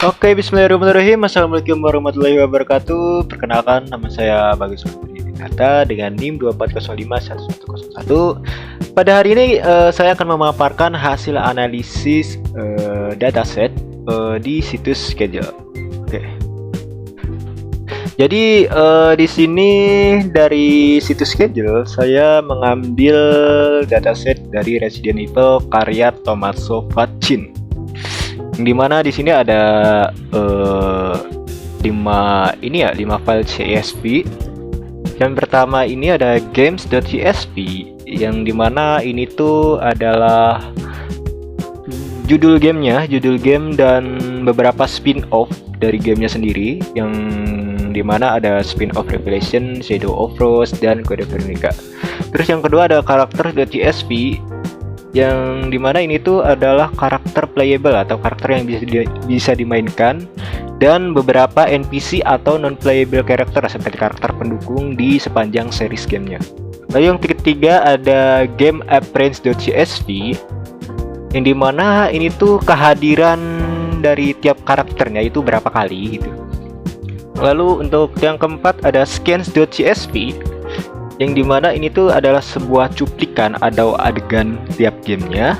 Oke, bismillahirrahmanirrahim. Assalamualaikum warahmatullahi wabarakatuh. Perkenalkan, nama saya Bagus Dinata dengan NIM 240511101. Pada hari ini saya akan memaparkan hasil analisis dataset di situs schedule. Oke. Jadi di sini dari situs schedule saya mengambil dataset dari Resident Evil karya Tommaso Faccin. Dimana di sini ada 5 file CSV. Yang pertama ini ada games.csv, yang dimana ini tuh adalah judul game dan beberapa spin-off dari gamenya sendiri, yang dimana ada spin-off Revelation, Shadow of Frost, dan Code Veronica. Terus yang kedua ada karakter.csv, yang dimana ini tuh adalah karakter playable atau karakter yang bisa dimainkan, dan beberapa NPC atau non-playable karakter seperti karakter pendukung di sepanjang series gamenya. Lalu yang ketiga ada game appearance.csv, yang dimana ini tuh kehadiran dari tiap karakternya itu berapa kali gitu. Lalu untuk yang keempat ada scans.csv, yang dimana ini tuh adalah sebuah cuplikan atau adegan tiap gamenya.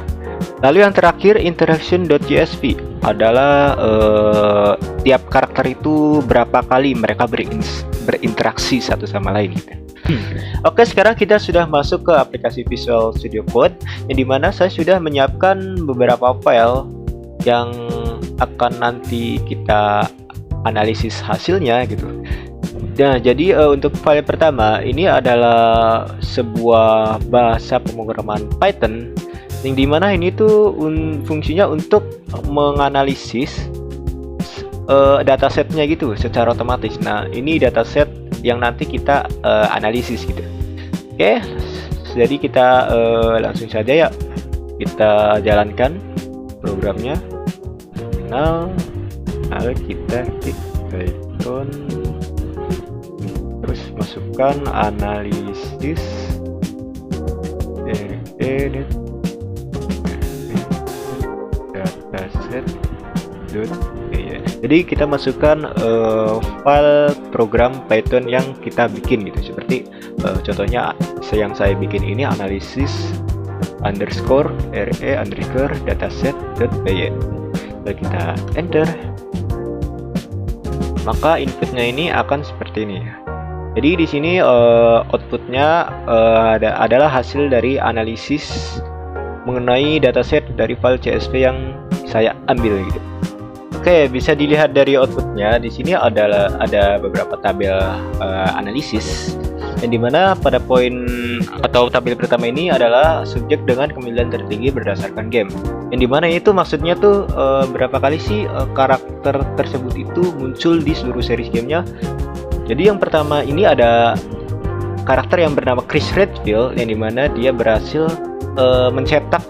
Lalu yang terakhir interaction.csv adalah tiap karakter itu berapa kali mereka berinteraksi satu sama lain gitu. Oke, sekarang kita sudah masuk ke aplikasi Visual Studio Code, yang dimana saya sudah menyiapkan beberapa file yang akan nanti kita analisis hasilnya gitu. Nah, jadi untuk file pertama ini adalah sebuah bahasa pemrograman Python, yang dimana ini tuh fungsinya untuk menganalisis datasetnya gitu secara otomatis. Nah, ini dataset yang nanti kita analisis gitu. Oke, jadi kita langsung saja ya, kita jalankan programnya. Lalu kita klik Python, terus masukkan analisis dataset. Jadi kita masukkan file program Python yang kita bikin gitu, seperti contohnya yang saya bikin ini analisis underscore re underscore dataset.py. Lalu kita enter, maka inputnya ini akan seperti ini ya. Jadi di sini outputnya adalah hasil dari analisis mengenai dataset dari file CSV yang saya ambil gitu. Oke, bisa dilihat dari outputnya di sini ada beberapa tabel analisis, yang dimana pada poin atau tabel pertama ini adalah subjek dengan kemilian tertinggi berdasarkan game, yang dimana itu maksudnya tuh berapa kali sih karakter tersebut itu muncul di seluruh series gamenya. Jadi yang pertama ini ada karakter yang bernama Chris Redfield, yang dimana dia berhasil mencetak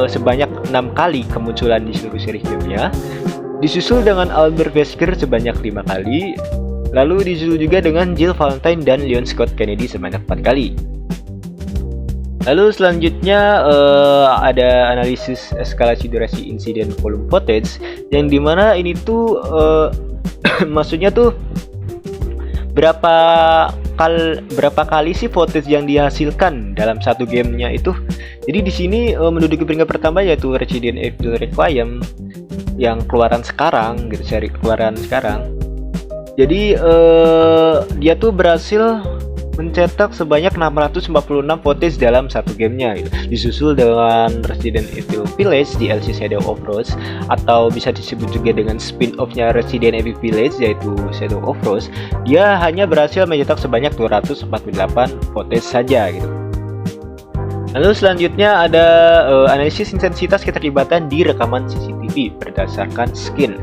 sebanyak 6 kali kemunculan di seluruh series gamenya. Disusul dengan Albert Wesker sebanyak 5 kali. Lalu disusul juga dengan Jill Valentine dan Leon Scott Kennedy sebanyak 4 kali. Lalu selanjutnya ada analisis eskalasi durasi insiden volume footage, yang dimana ini tuh maksudnya tuh berapa kali sih footage yang dihasilkan dalam satu gamenya itu. Jadi di sini menduduki peringkat pertama yaitu Resident Evil Requiem yang keluaran sekarang gitu, seri keluaran sekarang. Jadi dia tuh berhasil mencetak sebanyak 646 footage dalam satu gamenya gitu. Disusul dengan Resident Evil Village DLC Shadow of Frost, atau bisa disebut juga dengan spin-off-nya Resident Evil Village yaitu Shadow of Frost. Dia hanya berhasil mencetak sebanyak 248 footage saja gitu. Lalu selanjutnya ada analisis intensitas keterlibatan di rekaman CCTV berdasarkan skin.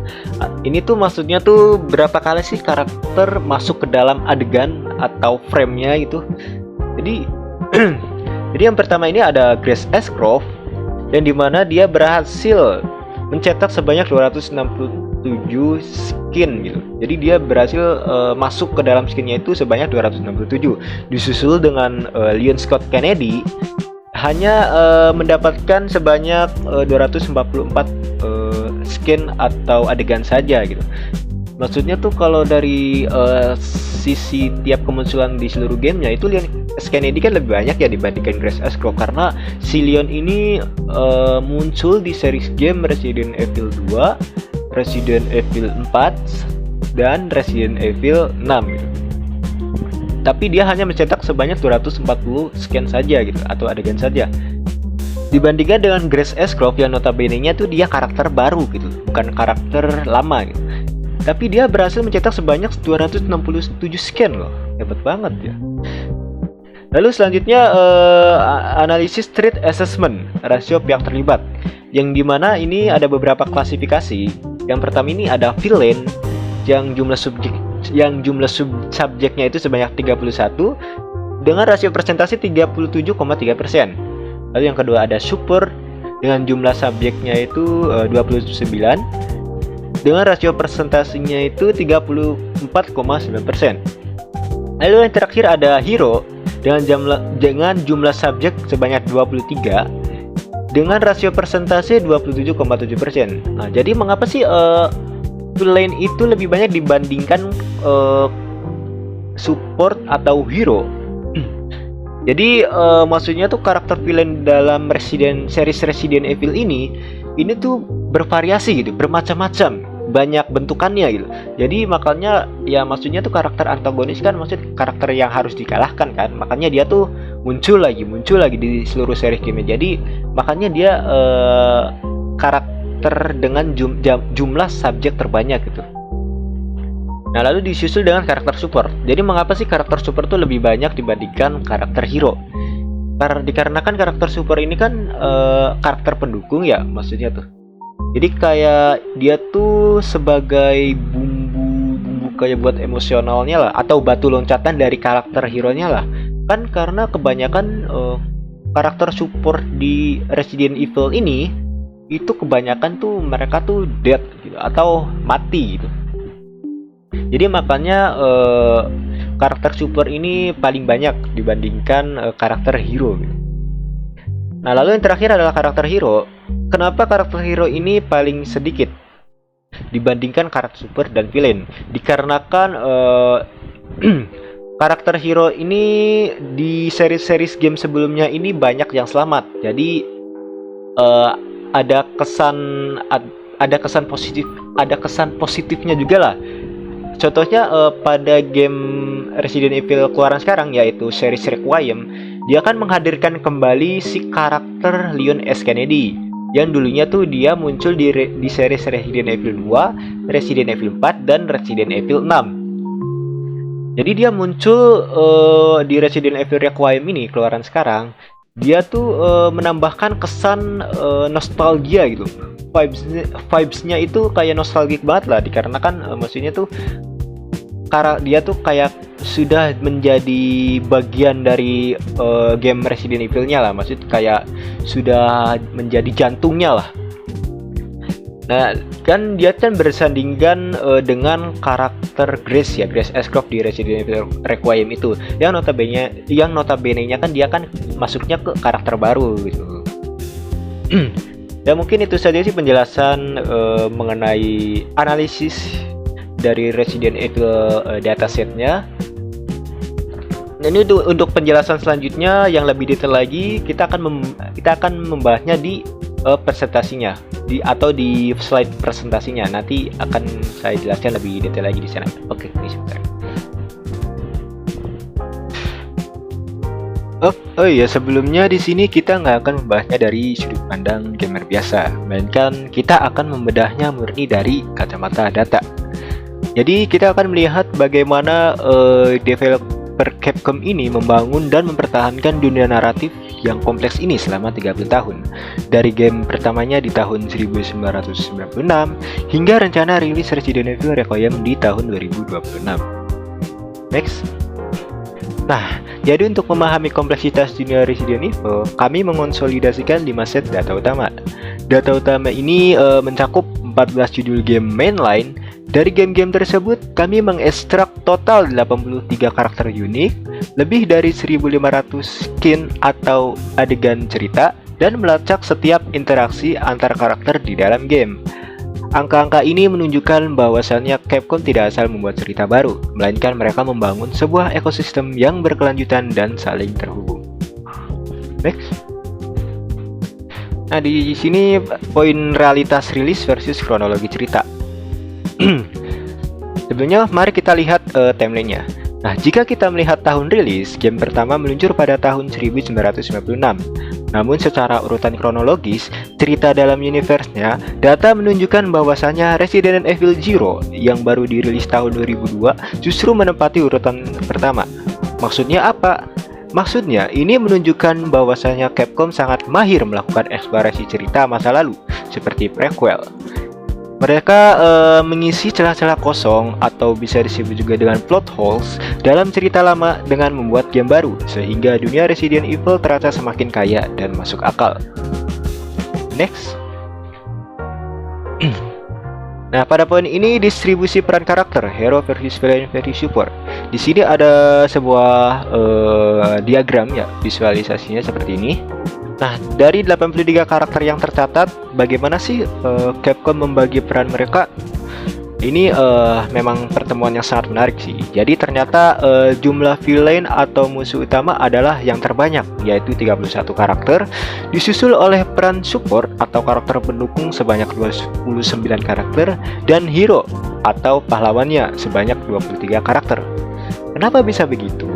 Ini tuh maksudnya tuh berapa kali sih karakter masuk ke dalam adegan atau frame-nya gitu. Jadi jadi yang pertama ini ada Grace Ashcroft, yang dimana dia berhasil mencetak sebanyak 267 skin gitu. Jadi dia berhasil masuk ke dalam skinnya itu sebanyak 267. Disusul dengan Leon Scott Kennedy hanya mendapatkan sebanyak 244 skin atau adegan saja gitu. Maksudnya tuh kalau dari sisi tiap kemunculan di seluruh gamenya itu Leon S. Kennedy kan lebih banyak ya dibandingkan Grace Ashcroft, karena si Leon ini muncul di series game Resident Evil 2, Resident Evil 4, dan Resident Evil 6 gitu. Tapi dia hanya mencetak sebanyak 240 scan saja gitu, atau adegan saja. Dibandingkan dengan Grace Ashcroft yang notabene-nya tuh dia karakter baru gitu, bukan karakter lama gitu. Tapi dia berhasil mencetak sebanyak 267 scan loh. Hebat banget ya. Lalu selanjutnya analisis threat assessment, rasio pihak terlibat. Yang dimana ini ada beberapa klasifikasi. Yang pertama ini ada villain yang jumlah subjeknya itu sebanyak 31 dengan rasio persentase 37,3%. Lalu yang kedua ada support dengan jumlah subjeknya itu 29 dengan rasio persentasenya itu 34,9%. Lalu yang terakhir ada hero dengan jumlah subjek sebanyak 23 dengan rasio persentase 27,7%. Nah, jadi mengapa sih villain itu lebih banyak dibandingkan support atau hero? Jadi maksudnya tuh karakter villain dalam series Resident Evil ini tuh bervariasi gitu, bermacam-macam, banyak bentukannya gitu. Jadi makanya ya maksudnya tuh karakter antagonis kan maksud karakter yang harus dikalahkan kan. Makanya dia tuh muncul lagi di seluruh seri game. Jadi makanya dia karakter dengan jumlah subjek terbanyak gitu. Nah, lalu disusul dengan karakter support. Jadi mengapa sih karakter support tuh lebih banyak dibandingkan karakter hero? Dikarenakan karakter support ini kan karakter pendukung ya maksudnya tuh. Jadi kayak dia tuh sebagai bumbu kayak buat emosionalnya lah, atau batu loncatan dari karakter hero-nya lah. Kan karena kebanyakan karakter support di Resident Evil ini itu kebanyakan tuh mereka tuh dead gitu atau mati gitu. Jadi makanya karakter support ini paling banyak dibandingkan karakter hero gitu. Nah, lalu yang terakhir adalah karakter hero. Kenapa karakter hero ini paling sedikit dibandingkan karakter support dan villain? Dikarenakan karakter hero ini di series game sebelumnya ini banyak yang selamat. Jadi ada kesan positifnya juga lah. Contohnya pada game Resident Evil keluaran sekarang yaitu series Requiem, dia akan menghadirkan kembali si karakter Leon S. Kennedy yang dulunya tuh dia muncul di series Resident Evil 2, Resident Evil 4, dan Resident Evil 6. Jadi dia muncul di Resident Evil Requiem ini keluaran sekarang. Dia tuh menambahkan kesan nostalgia gitu. Vibesnya itu kayak nostalgic banget lah, dikarenakan maksudnya tuh dia tuh kayak sudah menjadi bagian dari game Resident Evil-nya lah, maksud kayak sudah menjadi jantungnya lah. Nah, kan dia kan bersandingkan dengan karakter Grace Ashcroft di Resident Evil Requiem itu, yang notabene-nya kan dia kan masuknya ke karakter baru gitu. Dan mungkin itu saja sih penjelasan mengenai analisis dari Resident Evil datasetnya. Ini untuk penjelasan selanjutnya yang lebih detail lagi, kita akan membahasnya di presentasinya, atau di slide presentasinya. Nanti akan saya jelaskan lebih detail lagi di sana. Oke, ini sebentar. Oh iya, sebelumnya di sini kita nggak akan membahasnya dari sudut pandang gamer biasa, melainkan kita akan membedahnya murni dari kacamata data. Jadi kita akan melihat bagaimana developer Capcom ini membangun dan mempertahankan dunia naratif yang kompleks ini selama 30 tahun. Dari game pertamanya di tahun 1996 hingga rencana rilis Resident Evil Requiem di tahun 2026. Next. Nah, jadi untuk memahami kompleksitas dunia Resident Evil, kami mengonsolidasikan 5 set data utama. Data utama ini mencakup 14 judul game mainline. Dari game-game tersebut, kami mengekstrak total 83 karakter unik, lebih dari 1.500 skin atau adegan cerita, dan melacak setiap interaksi antar karakter di dalam game. Angka-angka ini menunjukkan bahwasannya Capcom tidak asal membuat cerita baru, melainkan mereka membangun sebuah ekosistem yang berkelanjutan dan saling terhubung. Next. Nah, di sini poin realitas rilis versus kronologi cerita. Sebelumnya, mari kita lihat timelinenya. Nah, jika kita melihat tahun rilis, game pertama meluncur pada tahun 1996. Namun secara urutan kronologis, cerita dalam universe-nya, data menunjukkan bahwasanya Resident Evil Zero yang baru dirilis tahun 2002 justru menempati urutan pertama. Maksudnya apa? Maksudnya, ini menunjukkan bahwasanya Capcom sangat mahir melakukan eksplorasi cerita masa lalu, seperti prequel. Mereka mengisi celah-celah kosong atau bisa disebut juga dengan plot holes dalam cerita lama dengan membuat game baru, sehingga dunia Resident Evil terasa semakin kaya dan masuk akal. Next. Nah, pada poin ini distribusi peran karakter, hero versus villain versus support. Di sini ada sebuah diagram ya, visualisasinya seperti ini. Nah, dari 83 karakter yang tercatat, bagaimana sih Capcom membagi peran mereka? Ini memang pertemuan yang sangat menarik sih. Jadi ternyata jumlah villain atau musuh utama adalah yang terbanyak, yaitu 31 karakter, disusul oleh peran support atau karakter pendukung sebanyak 29 karakter, dan hero atau pahlawannya sebanyak 23 karakter. Kenapa bisa begitu?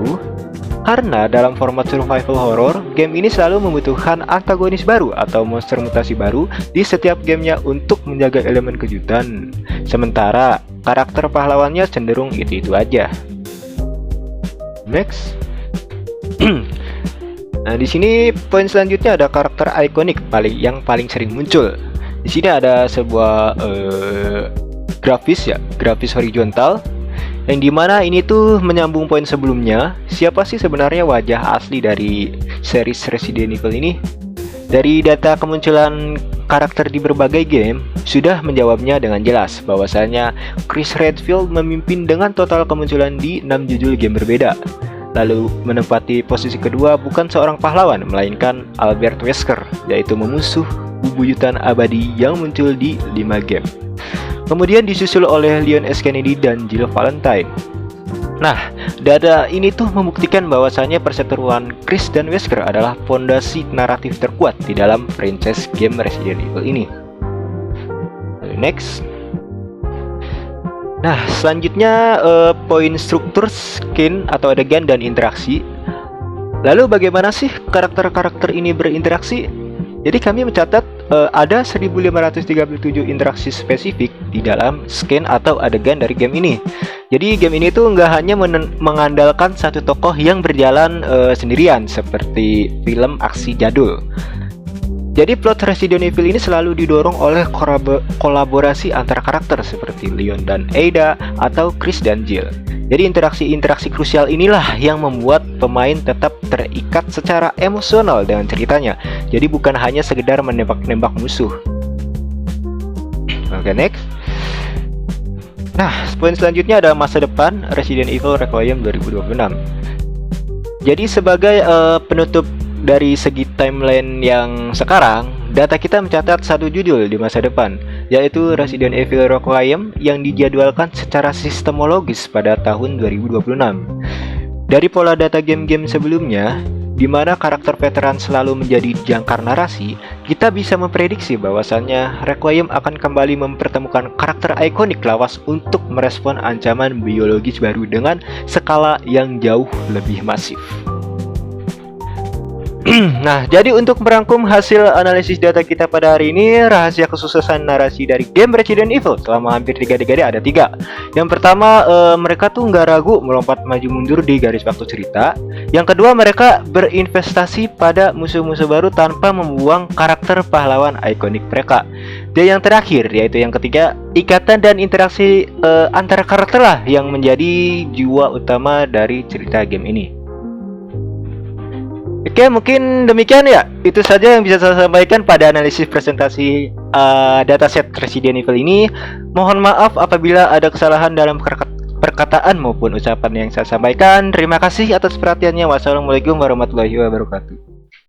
Karena dalam format survival horror, game ini selalu membutuhkan antagonis baru atau monster mutasi baru di setiap gamenya untuk menjaga elemen kejutan. Sementara karakter pahlawannya cenderung itu-itu aja. Next. Nah, di sini poin selanjutnya ada karakter ikonik yang paling sering muncul. Di sini ada sebuah grafis horizontal, yang dimana ini tuh menyambung poin sebelumnya. Siapa sih sebenarnya wajah asli dari series Resident Evil ini? Dari data kemunculan karakter di berbagai game sudah menjawabnya dengan jelas bahwasanya Chris Redfield memimpin dengan total kemunculan di 6 judul game berbeda. Lalu menempati posisi kedua bukan seorang pahlawan, melainkan Albert Wesker, yaitu memusuh bebuyutan abadi yang muncul di 5 game. Kemudian disusul oleh Leon S. Kennedy dan Jill Valentine. Nah, data ini tuh membuktikan bahwasannya perseteruan Chris dan Wesker adalah fondasi naratif terkuat di dalam franchise game Resident Evil ini. Next. Nah, selanjutnya poin struktur skin atau adegan dan interaksi. Lalu bagaimana sih karakter-karakter ini berinteraksi? Jadi kami mencatat ada 1537 interaksi spesifik di dalam skin atau adegan dari game ini. Jadi game ini tuh nggak hanya mengandalkan satu tokoh yang berjalan sendirian seperti film aksi jadul. Jadi plot Resident Evil ini selalu didorong oleh kolaborasi antara karakter seperti Leon dan Ada atau Chris dan Jill. Jadi interaksi-interaksi krusial inilah yang membuat pemain tetap terikat secara emosional dengan ceritanya. Jadi bukan hanya sekedar menembak-nembak musuh. Oke, next. Nah, poin selanjutnya ada masa depan Resident Evil Requiem 2026. Jadi sebagai penutup dari segi timeline yang sekarang, data kita mencatat satu judul di masa depan, yaitu Resident Evil Requiem yang dijadwalkan secara sistemologis pada tahun 2026. Dari pola data game-game sebelumnya, di mana karakter veteran selalu menjadi jangkar narasi, kita bisa memprediksi bahwasannya Requiem akan kembali mempertemukan karakter ikonik lawas untuk merespon ancaman biologis baru dengan skala yang jauh lebih masif. Nah, jadi untuk merangkum hasil analisis data kita pada hari ini, rahasia kesuksesan narasi dari game Resident Evil selama hampir 3 dekade ada 3. Yang pertama, mereka tuh nggak ragu melompat maju mundur di garis waktu cerita. Yang kedua, mereka berinvestasi pada musuh-musuh baru tanpa membuang karakter pahlawan ikonik mereka. Dan yang terakhir, yaitu yang ketiga, ikatan dan interaksi antara karakter lah yang menjadi jiwa utama dari cerita game ini. Oke, mungkin demikian ya. Itu saja yang bisa saya sampaikan pada analisis presentasi dataset Resident Evil ini. Mohon maaf apabila ada kesalahan dalam perkataan maupun ucapan yang saya sampaikan. Terima kasih atas perhatiannya. Wassalamualaikum warahmatullahi wabarakatuh.